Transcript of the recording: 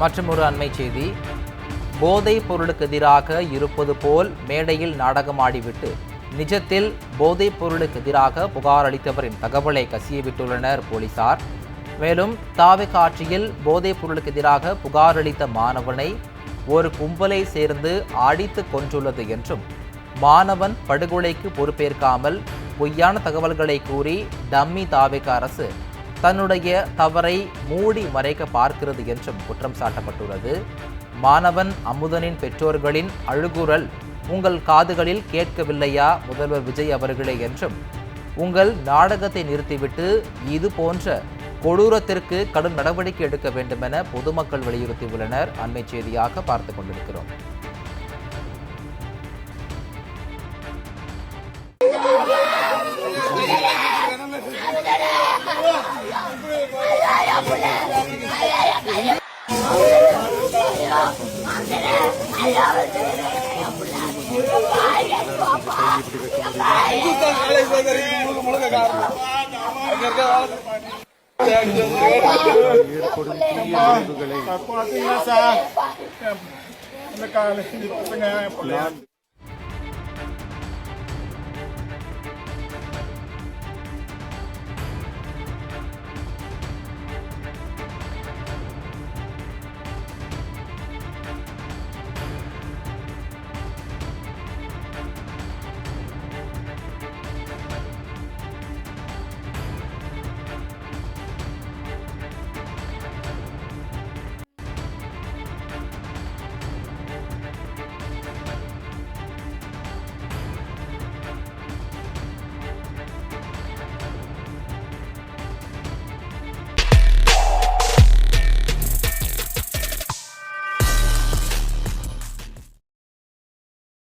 மற்றும் ஒரு அண்மை செய்தி, போதைப் பொருளுக்கு எதிராக இருப்பது போல் மேடையில் நாடகமாடிவிட்டு நிஜத்தில் போதைப் பொருளுக்கு எதிராக புகார் அளித்தவரின் தகவலை கசியவிட்டுள்ளனர் போலீசார். மேலும் தாவேகா ஆட்சியில் போதைப் பொருளுக்கு எதிராக புகார் அளித்த மாணவனை ஒரு கும்பலை சேர்ந்து அடித்து கொன்றுள்ளது என்றும், மாணவன் படுகொலைக்கு பொறுப்பேற்காமல் பொய்யான தகவல்களை கூறி டம்மி தாவேகா அரசு தன்னுடைய தவறை மூடி மறைக்க பார்க்கிறது என்றும் குற்றம் சாட்டப்பட்டுள்ளது. மாணவன் அமுதனின் பெற்றோர்களின் அழுகுரல் உங்கள் காதுகளில் கேட்கவில்லையா முதல்வர் விஜய் அவர்களே என்றும், உங்கள் நாடகத்தை நிறுத்திவிட்டு இது போன்ற கொடூரத்திற்கு கடும் நடவடிக்கை எடுக்க வேண்டும் என பொதுமக்கள் வலியுறுத்தியுள்ளனர். அண்மை செய்தியாக பார்த்துக் கொண்டிருக்கிறோம். ஏற்படும்